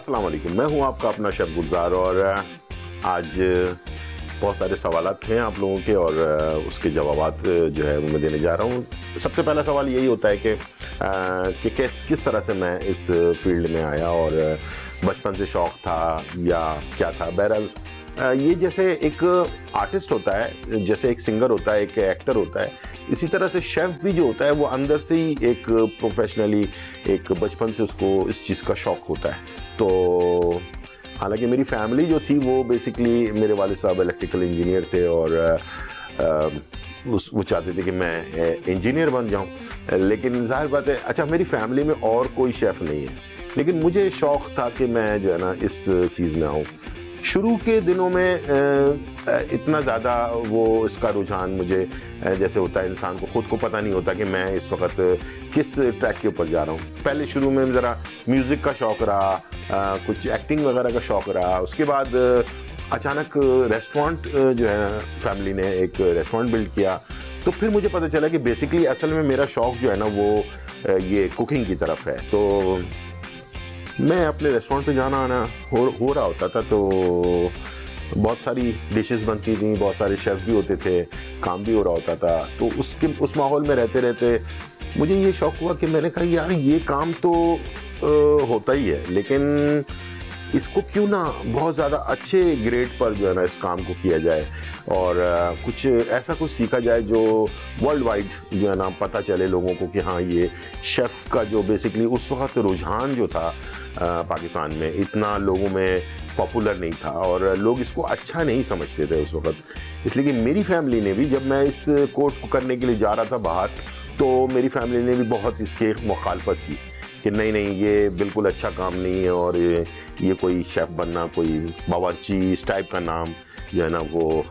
अस्सलाम वालेकुम, मैं हूं आपका अपना शेफ गुलजार और आज बहुत सारे सवालात थे आप लोगों के और उसके जवाबात जो है वो मैं देने जा रहा हूं। सबसे पहला सवाल यही होता है कि किस तरह से मैं इस फील्ड में आया और बचपन से शौक़ था या क्या था। बहरहाल ये जैसे एक आर्टिस्ट होता है, जैसे एक सिंगर होता है, एक एक्टर होता है, इसी तरह से शेफ़ भी जो होता है वो अंदर से ही एक प्रोफेशनली एक बचपन से उसको इस चीज़ का शौक़ होता है। तो हालांकि मेरी फैमिली जो थी वो बेसिकली मेरे वालिद साहब इलेक्ट्रिकल इंजीनियर थे और वो चाहते थे कि मैं इंजीनियर बन जाऊं, लेकिन जाहिर बात है अच्छा मेरी फैमिली में और कोई शेफ़ नहीं है, लेकिन मुझे शौक़ था कि मैं जो है ना इस चीज़ में आऊँ। शुरू के दिनों में इतना ज़्यादा वो इसका रुझान मुझे जैसे होता है इंसान को ख़ुद को पता नहीं होता कि मैं इस वक्त किस ट्रैक के ऊपर जा रहा हूँ। पहले शुरू में ज़रा म्यूज़िक का शौक़ रहा, कुछ एक्टिंग वगैरह का शौक़ रहा। उसके बाद अचानक रेस्टोरेंट जो है फैमिली ने एक रेस्टोरेंट बिल्ड किया, तो फिर मुझे पता चला कि बेसिकली असल में मेरा शौक़ जो है ना वो ये कुकिंग की तरफ है। तो मैं अपने रेस्टोरेंट पे जाना आना हो रहा होता था, तो बहुत सारी डिशेस बनती थी, बहुत सारे शेफ़ भी होते थे, काम भी हो रहा होता था। तो उस माहौल में रहते रहते मुझे ये शौक़ हुआ कि मैंने कहा यार ये काम तो होता ही है, लेकिन इसको क्यों ना बहुत ज़्यादा अच्छे ग्रेड पर जो है ना इस काम को किया जाए और कुछ ऐसा कुछ सीखा जाए जो वर्ल्ड वाइड जो है ना पता चले लोगों को कि हाँ ये शेफ़ का जो बेसिकली उस वक्त रुझान जो था पाकिस्तान में इतना लोगों में पॉपुलर नहीं था और लोग इसको अच्छा नहीं समझते थे उस वक्त। इसलिए कि मेरी फैमिली ने भी, जब मैं इस कोर्स को करने के लिए जा रहा था बाहर, तो मेरी फैमिली ने भी बहुत इसके मुखालफत की कि नहीं ये बिल्कुल अच्छा काम नहीं है और ये कोई शेफ़ बनना, कोई बावर्ची इस टाइप का नाम जो है ना वो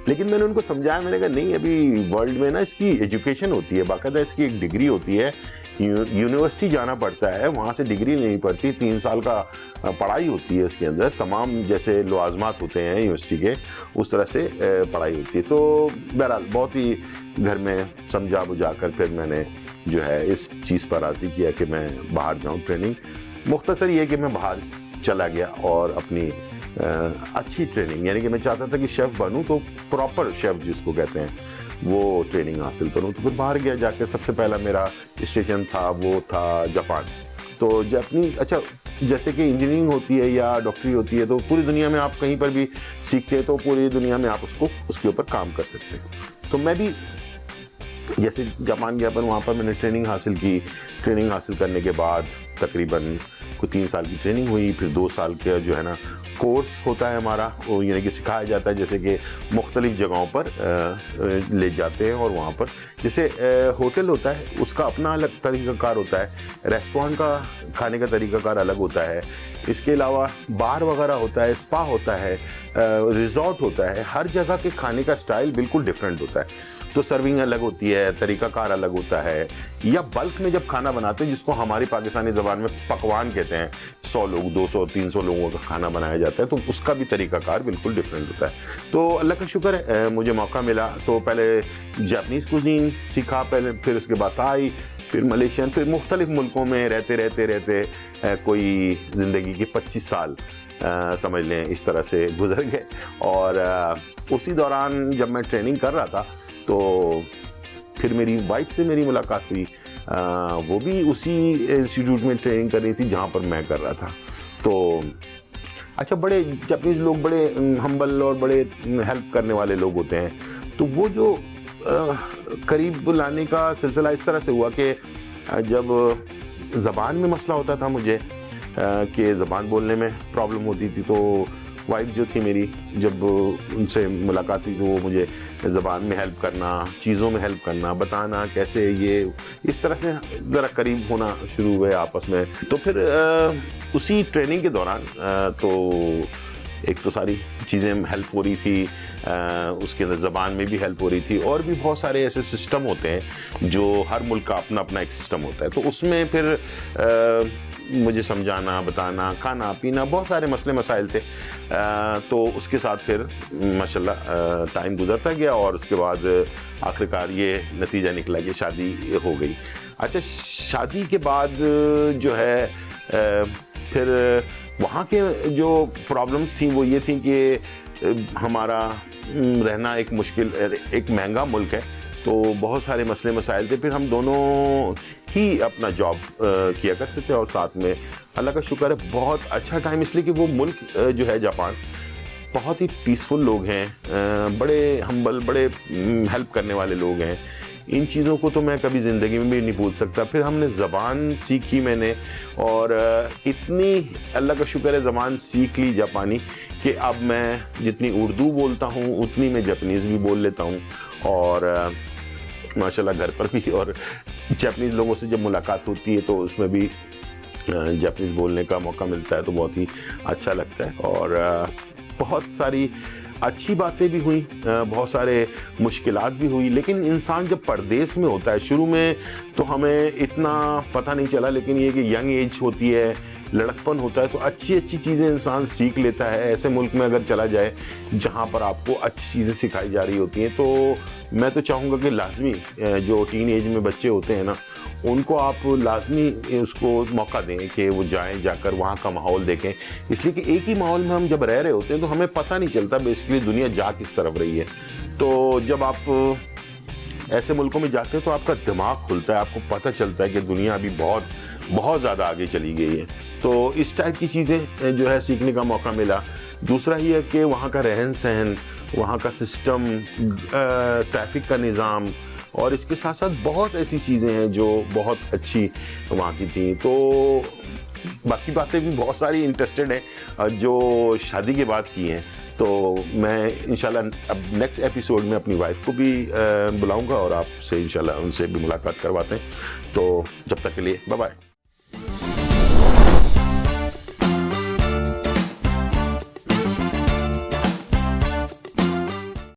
लेकिन मैंने उनको समझाया, मैंने कहा नहीं, अभी वर्ल्ड में ना इसकी एजुकेशन होती है, बाकायदा इसकी एक डिग्री होती है, यूनिवर्सिटी जाना पड़ता है, वहाँ से डिग्री लेनी पड़ती है, 3 साल का पढ़ाई होती है इसके अंदर, तमाम जैसे लवाजमात होते हैं यूनिवर्सिटी के उस तरह से पढ़ाई होती है। तो बहरहाल बहुत ही घर में समझा बुझा कर फिर मैंने जो है इस चीज़ पर राज़ी किया कि मैं बाहर जाऊँ ट्रेनिंग। मुख्तसर ये कि मैं बाहर चला गया और अपनी अच्छी ट्रेनिंग, यानी कि मैं चाहता था कि शेफ़ बनूँ तो प्रॉपर शेफ़ जिसको कहते हैं वो ट्रेनिंग हासिल करूँ। तो फिर बाहर गया, जाकर सबसे पहला मेरा स्टेशन था वो था जापान। तो जापानी अच्छा जैसे कि इंजीनियरिंग होती है या डॉक्टरी होती है तो पूरी दुनिया में आप कहीं पर भी सीखते हैं तो पूरी दुनिया में आप उसके ऊपर काम कर सकते हैं। तो मैं भी जैसे जापान गया पर वहाँ पर मैंने ट्रेनिंग हासिल की। ट्रेनिंग हासिल करने के बाद तकरीबन कुछ 3 साल की ट्रेनिंग हुई, फिर 2 साल का जो है ना कोर्स होता है हमारा, वो यानी कि सिखाया जाता है, जैसे कि मुख्तलिफ जगहों पर ले जाते हैं और वहाँ पर जैसे होटल होता है उसका अपना अलग तरीक़ाकार होता है, रेस्टोरेंट का खाने का तरीक़ाकार अलग होता है, इसके अलावा बार वगैरह होता है, स्पा होता है, रिज़ॉर्ट होता है, हर जगह के खाने का स्टाइल बिल्कुल डिफरेंट होता है। तो सर्विंग अलग होती है, तरीक़ाकार अलग होता है, या बल्क में जब खाना बनाते हैं जिसको हमारी पाकिस्तानी ज़बान में पकवान कहते हैं, 100 लोग 200 300 लोगों का खाना बनाया जाता है, तो उसका भी तरीक़ाकार बिल्कुल डिफरेंट होता है। तो अल्लाह का शुक्र है मुझे मौका मिला, तो पहले जापानीज़ कुज़ीन सीखा, पहले फिर उसके बाद थाई, फिर मलेशियन, फिर मुख्तलिफ़ मुल्कों में रहते रहते कोई ज़िंदगी के 25 साल समझ लें इस तरह से गुजर गए। और उसी दौरान जब मैं ट्रेनिंग कर रहा था तो फिर मेरी वाइफ से मेरी मुलाकात हुई। वो भी उसी इंस्टीट्यूट में ट्रेनिंग कर रही थी जहाँ पर मैं कर रहा था। तो अच्छा बड़े जापानीज़ लोग बड़े हम्बल और बड़े हेल्प करने वाले लोग होते हैं, तो वो जो करीब लाने का सिलसिला इस तरह से हुआ कि जब ज़बान में मसला होता था मुझे कि ज़बान बोलने में प्रॉब्लम होती थी, तो वाइफ जो थी मेरी, जब उनसे मुलाकात हुई तो वो मुझे ज़बान में हेल्प करना, चीज़ों में हेल्प करना, बताना कैसे ये इस तरह से ज़रा करीब होना शुरू हुए आपस में। तो फिर उसी ट्रेनिंग के दौरान तो एक तो सारी चीज़ें हेल्प हो रही थी, उसके अंदर ज़बान में भी हेल्प हो रही थी, और भी बहुत सारे ऐसे सिस्टम होते हैं जो हर मुल्क का अपना अपना एक सिस्टम होता है। तो उसमें फिर मुझे समझाना, बताना, खाना पीना, बहुत सारे मसले मसाइल थे। तो उसके साथ फिर माशाल्लाह टाइम गुजरता गया और उसके बाद आखिरकार ये नतीजा निकला कि शादी हो गई। अच्छा, शादी के बाद जो है फिर वहाँ के जो प्रॉब्लम्स थी वो ये थी कि हमारा रहना एक मुश्किल, एक महंगा मुल्क है, तो बहुत सारे मसले मसाइल थे। फिर हम दोनों ही अपना जॉब किया करते थे और साथ में अल्लाह का शुक्र है बहुत अच्छा टाइम, इसलिए कि वो मुल्क जो है जापान बहुत ही पीसफुल लोग हैं, बड़े हम्बल, बड़े हेल्प करने वाले लोग हैं। इन चीज़ों को तो मैं कभी ज़िंदगी में भी नहीं भूल सकता। फिर हमने ज़बान सीखी मैंने, और इतनी अल्लाह का शुक्र है ज़बान सीख ली जापानी कि अब मैं जितनी उर्दू बोलता हूँ उतनी मैं जापानीज़ भी बोल लेता हूँ। और माशाल्लाह घर पर भी और जापानीज़ लोगों से जब मुलाकात होती है तो उसमें भी जापानीज़ बोलने का मौका मिलता है, तो बहुत ही अच्छा लगता है। और बहुत सारी अच्छी बातें भी हुई, बहुत सारे मुश्किलात भी हुई। लेकिन इंसान जब परदेश में होता है, शुरू में तो हमें इतना पता नहीं चला, लेकिन ये कि यंग एज होती है, लड़कपन होता है, तो अच्छी अच्छी चीज़ें इंसान सीख लेता है। ऐसे मुल्क में अगर चला जाए जहाँ पर आपको अच्छी चीज़ें सिखाई जा रही होती हैं, तो मैं तो चाहूँगा कि लाजमी जो टीन एज में बच्चे होते हैं ना, उनको आप लाजमी उसको मौका दें कि वो जाएं, जाकर वहाँ का माहौल देखें। इसलिए कि एक ही माहौल में हम जब रह रहे होते हैं तो हमें पता नहीं चलता बेसिकली दुनिया जा किस तरफ रही है। तो जब आप ऐसे मुल्कों में जाते हैं तो आपका दिमाग खुलता है, आपको पता चलता है कि दुनिया अभी बहुत बहुत ज़्यादा आगे चली गई है। तो इस टाइप की चीज़ें जो है सीखने का मौका मिला। दूसरा ये है कि वहाँ का रहन सहन, वहाँ का सिस्टम, ट्रैफिक का निज़ाम, और इसके साथ साथ बहुत ऐसी चीज़ें हैं जो बहुत अच्छी वहाँ की थी। तो बाकी बातें भी बहुत सारी इंटरेस्टेड हैं जो शादी के बाद की हैं। तो मैं इंशाल्लाह अब नेक्स्ट एपिसोड में अपनी वाइफ को भी बुलाऊंगा और आपसे इंशाल्लाह उनसे भी मुलाकात करवाते हैं। तो जब तक के लिए बाय बाय।